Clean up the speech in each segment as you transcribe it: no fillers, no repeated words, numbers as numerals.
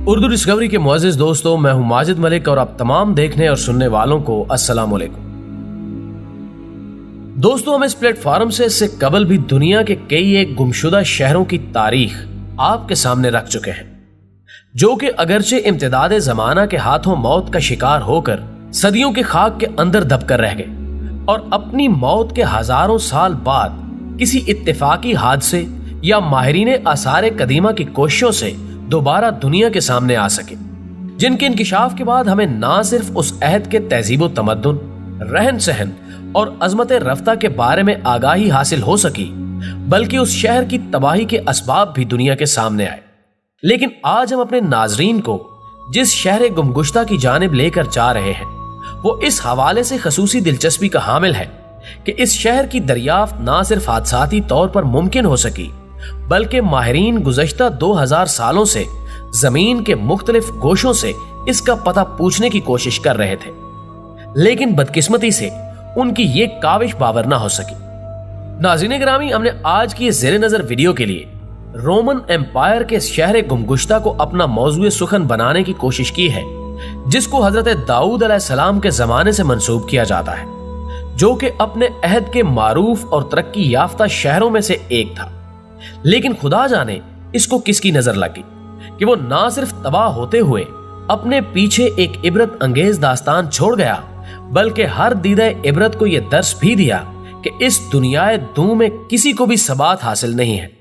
Urdu discovery के मुअज़्ज़िज़ दोस्तों, मैं हूं माजिद मलिक और आप तमाम देखने और सुनने वालों को अस्सलाम वालेकुम। दोस्तों, हम इस प्लेटफॉर्म से इससे कबल भी दुनिया के कई एक गुमशुदा शहरों की तारीख आपके सामने रख चुके हैं, जो कि अगरचे इम्तिदाद ज़माना के हाथों मौत का शिकार होकर सदियों के खाक के अंदर दबकर रह गए और अपनी मौत के हजारों साल बाद किसी इत्तेफाकी हादसे या माहिरीन आसार कदीमा की कोशिशों से दोबारा दुनिया के सामने आ सके, जिनके इंकिशाफ के बाद हमें ना सिर्फ उस अहद के तहजीब तमद्दुन, रहन सहन और अजमत रफ्ता के बारे में आगाही हासिल हो सकी, बल्कि उस शहर की तबाही के असबाब भी दुनिया के सामने आए। लेकिन आज हम अपने नाजरीन को जिस शहर गुमगुश्ता की जानिब लेकर जा रहे हैं, वो इस हवाले से खसूसी दिलचस्पी का हामिल है कि इस शहर की दरियाफ्त ना सिर्फ हादसाती तौर पर मुमकिन हो सकी, बल्कि माहिरीन गुज़श्ता 2000 सालों से जमीन के मुख्तलिफ गोशों से इसका पता पूछने की कोशिश कर रहे थे, लेकिन बदकिस्मती से उनकी ये काविश बावर ना हो सकी। नाज़रीन गिरामी, हमने आज की ज़ेरे नजर वीडियो के लिए रोमन एम्पायर के शहर गुमगुश्ता को अपना मौजूए सुखन बनाने की कोशिश की है, जिसको हजरत दाऊद अलैहिस्सलाम के जमाने से मंसूब किया जाता है, जो कि अपने अहद के मारूफ और तरक्की याफ्ता शहरों में से एक था। लेकिन खुदा जाने इसको किसकी नजर लगी कि वो ना सिर्फ तबाह होते हुए अपने पीछे एक इबरत अंगेज दास्तान छोड़ गया, बल्कि हर दीदा इबरत को यह दर्स भी दिया कि इस दुनियाए दू में किसी को भी सबात हासिल नहीं है।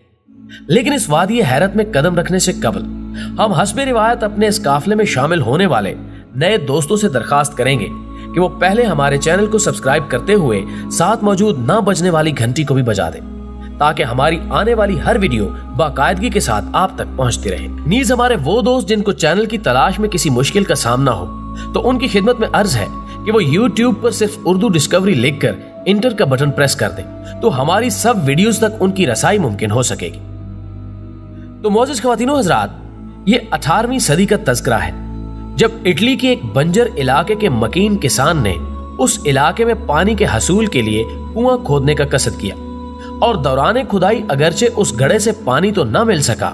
लेकिन इस वादी हैरत में कदम रखने से कबल हम हस्बे रिवायत अपने इस काफले में शामिल होने वाले नए दोस्तों से दरखास्त करेंगे कि वो पहले हमारे चैनल को सब्सक्राइब करते हुए साथ मौजूद ना बजने वाली घंटी को भी बजा दें, ताकि हमारी आने वाली हर वीडियो बाकायदगी के साथ आप तक पहुंचती रहे। नीज हमारे वो दोस्त जिनको चैनल की तलाश में किसी मुश्किल का सामना हो, तो उनकी खिदमत में अर्ज है कि वो YouTube पर सिर्फ उर्दू डिस्कवरी लिखकर इंटर का बटन प्रेस कर दें, तो हमारी सब वीडियोस तक उनकी रसाई मुमकिन हो सकेगी। तो मोअज़्ज़िज़ ख्वातीनो हज़रात, ये 18वीं सदी का तज़किरा है, जब इटली के एक बंजर इलाके के मकीन किसान ने उस इलाके में पानी के हसूल के लिए कुआं खोदने का कसद किया और दौरान खुदाई अगरचे उस गड्ढे से पानी तो न मिल सका,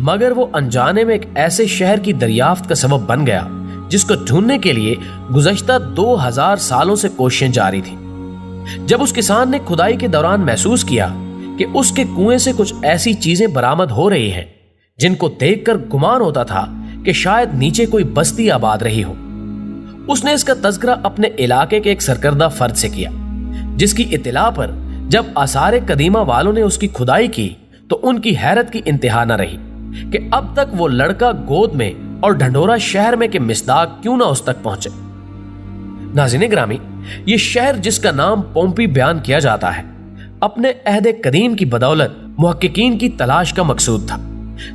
मगर वो अनजाने में एक ऐसे शहर की दरियाफ्त का सबब बन गया जिसको ढूंढने के लिए गुज़श्ता 2000 सालों से कोशिशें जारी थी। जब उस किसान ने खुदाई के दौरान महसूस किया कि उसके कुएं से कुछ ऐसी चीजें बरामद हो रही हैं जिनको देखकर गुमान होता था कि शायद नीचे कोई बस्ती आबाद रही हो, उसने इसका तज़किरा अपने इलाके के एक सरकर्दा फर्द से किया, जिसकी इत्तला पर जब आसार कदीमा वालों ने उसकी खुदाई की तो उनकी हैरत की इंतहा न रही कि अब तक वो लड़का गोद में और ढंढोरा शहर में के मिस्दाक क्यों ना उस तक पहुंचे। नाज़रीन गिरामी, ये शहर जिसका नाम पोम्पी बयान किया जाता है, अपने अहद कदीम की बदौलत मुहक्किकीन की तलाश का मकसूद था,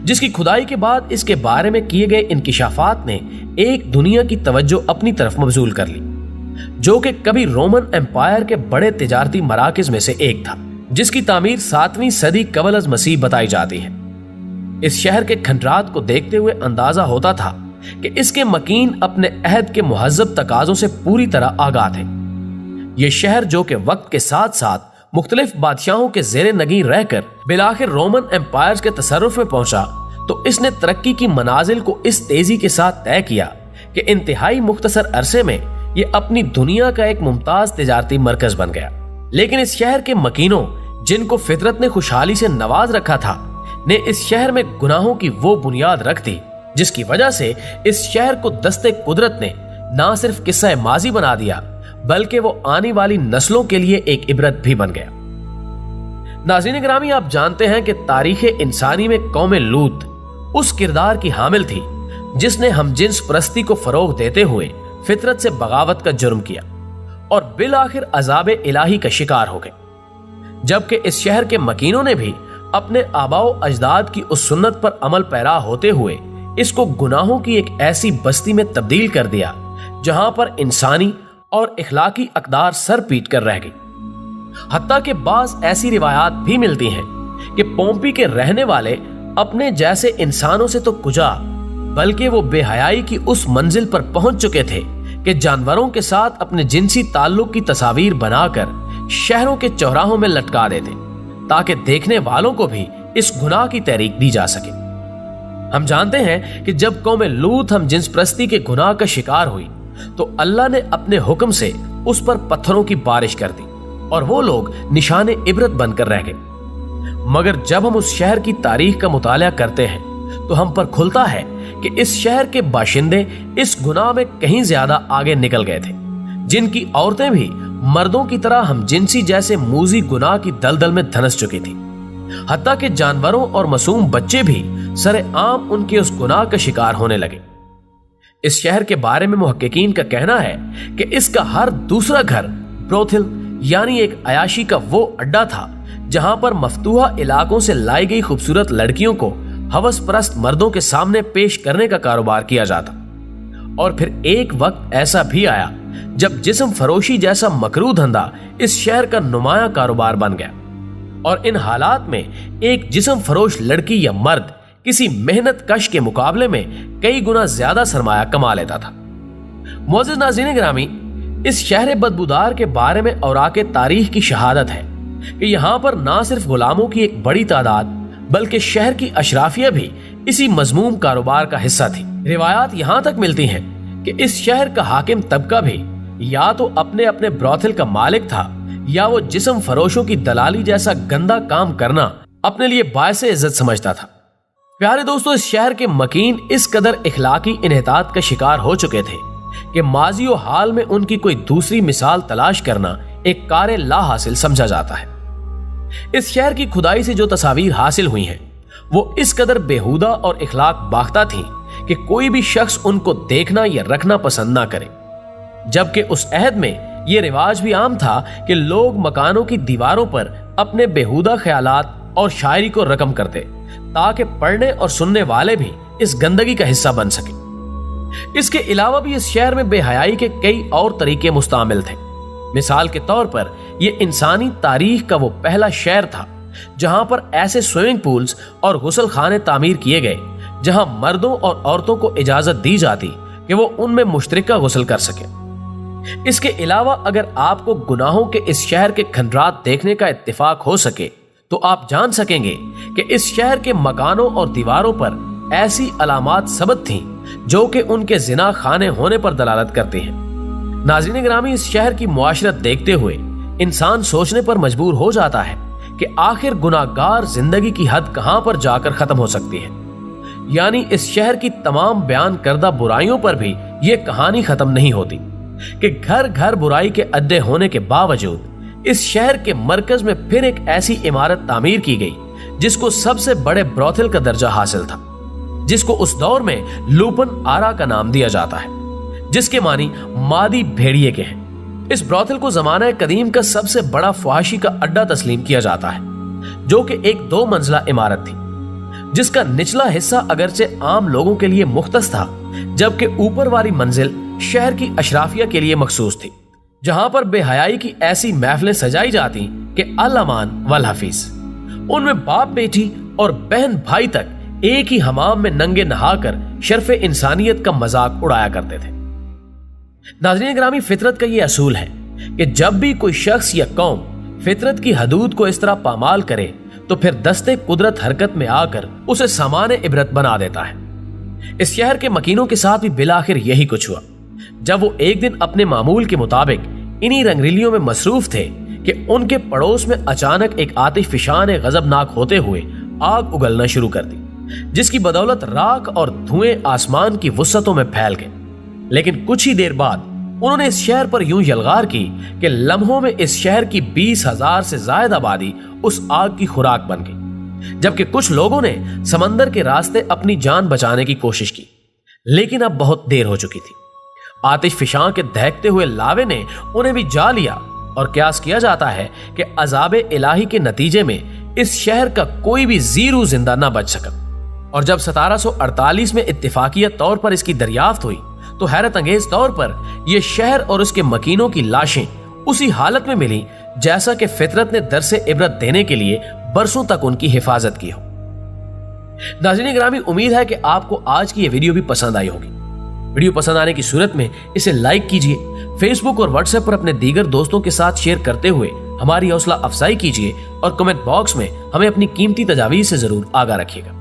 जिसकी खुदाई के बाद इसके बारे में किए गए इंकिशाफात ने एक दुनिया की तवज्जो अपनी तरफ मबजूल कर ली, जो कि कभी रोमन एम्पायर के बड़े तिजारती मराकिज में से एक था, जिसकी तामीर 7वीं सदी कबल अज़ मसीह बताई जाती है। इस शहर के खंडरात को देखते हुए अंदाजा होता था कि इसके मकीन अपने अहद के मुहज्जब तकाजों से पूरी तरह आगाह थे। यह शहर, जो कि वक्त के साथ साथ मुख्तलिफ बादशाहों के जेरे नगी रहकर बिलाखिर रोमन एम्पायर के तसर्रुफ में पहुंचा, तो इसने तरक्की की मनाजिल को इस तेजी के साथ तय किया कि इंतहाई मुख्तसर अरसे में ये अपनी दुनिया का एक मुमताज तिजारती मरकज बन गया। लेकिन इस शहर के मकीनों, जिनको फितरत ने खुशहाली से नवाज रखा था, ने इस शहर में गुनाहों की वो बुनियाद रख दी जिसकी वजह से इस शहर को दस्ते कुदरत ने ना सिर्फ किस्सा माजी बना दिया, बल्कि वो आने वाली नस्लों के लिए एक इबरत भी बन गया। नाज़रीन गिरामी, आप जानते हैं कि तारीख इंसानी में कौम लूत उस किरदार की हामिल थी जिसने हमजिन्स परस्ती को फरोग देते हुए फितरत से बगावत का जुर्म किया और बिलाखिर अजाब इलाही का शिकार हो गए, जबकि इस शहर के मकीनों ने भी अपने आबाओ अजदाद की उस सुन्नत पर अमल पैरा होते हुए इसको गुनाहों की एक ऐसी बस्ती में तब्दील कर दिया जहां पर इंसानी और इखलाकी अकदार सर पीट कर रह गई। हत्ता के बाज़ ऐसी रिवायात भी मिलती हैं कि पोम्पी के रहने वाले अपने जैसे इंसानों से तो कुजा, बल्कि वो बेहयाई की उस मंजिल पर पहुंच चुके थे कि जानवरों के साथ अपने जिनसी ताल्लुक की तस्वीर बनाकर शहरों के चौराहों में लटका देते, ताकि देखने वालों को भी इस गुनाह की तहरीक दी जा सके। हम जानते हैं कि जब कौम लूत हम जिन्स प्रस्ती के गुनाह का शिकार हुई तो अल्लाह ने अपने हुक्म से उस पर पत्थरों की बारिश कर दी और वो लोग निशाने इबरत बनकर रह गए। मगर जब हम उस शहर की तारीख का मुताला करते हैं तो हम पर खुलता है कि इस शहर के बाशिंदे इस गुनाह में कहीं ज्यादा आगे निकल गए थे, जिनकी औरतें भी मर्दों की तरह हम जिनसी जैसे मूजी गुनाह की दलदल में धंस चुकी थी। हत्ता कि जानवरों और मासूम बच्चे भी सरेआम उनके उस गुनाह का शिकार होने लगे। इस शहर के बारे में मुहक्किकीन का कहना है कि इसका हर दूसरा घर ब्रोथिल यानी एक अयाशी का वो अड्डा था जहां पर मफतूहा इलाकों से लाई गई खूबसूरत लड़कियों को हवस परस्त मर्दों के सामने पेश करने का कारोबार किया जाता। और फिर एक वक्त ऐसा भी आया जब जिस्म फरोशी जैसा मकरू धंधा इस शहर का नुमाया कारोबार बन गया और इन हालात में एक जिस्म फरोश लड़की या मर्द किसी मेहनत कश के मुकाबले में कई गुना ज्यादा सरमाया कमा लेता था। मोअज़्ज़िज़ नाज़रीन गिरामी, इस शहर बदबूदार के बारे में औराके तारीख की शहादत है कि यहाँ पर ना सिर्फ गुलामों की एक बड़ी तादाद बल्कि शहर की अशराफिया भी इसी मजमूम कारोबार का हिस्सा थी। रिवायात यहाँ तक मिलती हैं कि इस शहर का हाकिम तबका भी या तो अपने अपने ब्रोथिल का मालिक था या वो जिस्म फरोशों की दलाली जैसा गंदा काम करना अपने लिए बायसे इज्जत समझता था। प्यारे दोस्तों, इस शहर के मकीन इस कदर इखलाकी इन्हितात का शिकार हो चुके थे कि माजी और हाल में उनकी कोई दूसरी मिसाल तलाश करना एक कारे ला हासिल समझा जाता है। इस शहर की खुदाई से जो तस्वीर हासिल हुई हैं, वो इस कदर बेहुदा और इखलाक बाख्ता थी कि कोई भी शख्स उनको देखना या रखना पसंद ना करे। जबकि उस अहद में ये रिवाज भी आम था कि लोग मकानों की दीवारों पर अपने बेहुदा ख्यालात और शायरी को रकम करते ताकि पढ़ने और सुनने वाले भी इस गंदगी का हिस्सा बन सके। इसके अलावा भी इस शहर में बेहयाई के कई और तरीके मुस्तामिल थे। मिसाल के तौर पर यह इंसानी तारीख का वो पहला शहर था जहां पर ऐसे स्विमिंग पूल्स और गुसल खाने तामीर किए गए जहां मर्दों और औरतों को इजाजत दी जाती कि वो उनमें मुश्तरका गुसल कर सके। इसके अलावा अगर आपको गुनाहों के इस शहर के खंडरात देखने का इत्तेफाक हो सके तो आप जान सकेंगे कि इस शहर के मकानों और दीवारों पर ऐसी अलामात सबत थीं जो कि उनके जिना खाने होने पर दलालत करती हैं। नाज़रीन गिरामी, इस शहर की मुआशरत देखते हुए इंसान सोचने पर मजबूर हो जाता है कि आखिर गुनाहगार जिंदगी की हद कहां पर जाकर खत्म हो सकती है। यानी इस शहर की तमाम बयान करदा बुराइयों पर भी यह कहानी खत्म नहीं होती कि घर घर बुराई के अड्डे होने के बावजूद इस शहर के मरकज में फिर एक ऐसी इमारत तामीर की गई जिसको सबसे बड़े ब्रोथिल का दर्जा हासिल था, जिसको उस दौर में लूपन आरा का नाम दिया जाता है, जिसके मानी मादी भेड़िए के हैं। इस ब्रोथिल को जमाना कदीम का सबसे बड़ा फहाशी का अड्डा तस्लीम किया जाता है, जो कि एक 2 मंजिला इमारत थी जिसका निचला हिस्सा अगरचे आम लोगों के लिए मुख्तस था, जबकि ऊपर वाली मंजिल शहर की अशराफिया के लिए मखसूस थी, जहां पर बेहयाई की ऐसी महफिलें सजाई जाती कि अल अमान वल हफीज। उनमें बाप बेटी और बहन भाई तक एक ही हमाम में नंगे नहाकर शर्फ इंसानियत का मजाक उड़ाया करते थे। नाज़रीन गिरामी, फितरत का ये असूल है कि जब भी कोई शख्स या कौम फितरत की हदूद को इस तरह पामाल करे तो फिर दस्ते कुदरत हरकत में आकर उसे सामान्य इबरत बना देता है। इस शहर के मकीनों के साथ भी बिलाखिर यही कुछ हुआ जब वो एक दिन अपने मामूल के मुताबिक इन्हीं रंगरीलियों में मसरूफ थे कि उनके पड़ोस में अचानक एक आतिश फिशां ने गजबनाक होते हुए आग उगलना शुरू कर दी, जिसकी बदौलत राख और धुएं आसमान की वुसअतों में फैल गए। लेकिन कुछ ही देर बाद उन्होंने इस शहर पर यूं यलगार की कि लम्हों में इस शहर की 20,000 से ज्यादा आबादी उस आग की खुराक बन गई, जबकि कुछ लोगों ने समंदर के रास्ते अपनी जान बचाने की कोशिश की, लेकिन अब बहुत देर हो चुकी थी। आतिश फिशां के दहकते हुए लावे ने उन्हें भी जा लिया और क्यास किया जाता है कि अजाबे इलाही के नतीजे में इस शहर का कोई भी जीरू जिंदा न बच सका। और जब 1748 में इत्तेफाकियत तौर पर इसकी दरियाफ्त हुई तो हैरत अंगेज तौर पर यह शहर और उसके मकीनों की लाशें उसी हालत में मिली जैसा कि फितरत ने दरसे इबरत देने के लिए बरसों तक उनकी हिफाजत की हो। नाज़रीन गिरामी, उम्मीद है कि आपको आज की यह वीडियो भी पसंद आई होगी। वीडियो पसंद आने की सूरत में इसे लाइक कीजिए, फेसबुक और व्हाट्सएप पर अपने दीगर दोस्तों के साथ शेयर करते हुए हमारी हौसला अफजाई कीजिए और कमेंट बॉक्स में हमें अपनी कीमती तजावीज़ से जरूर आगाह रखिएगा।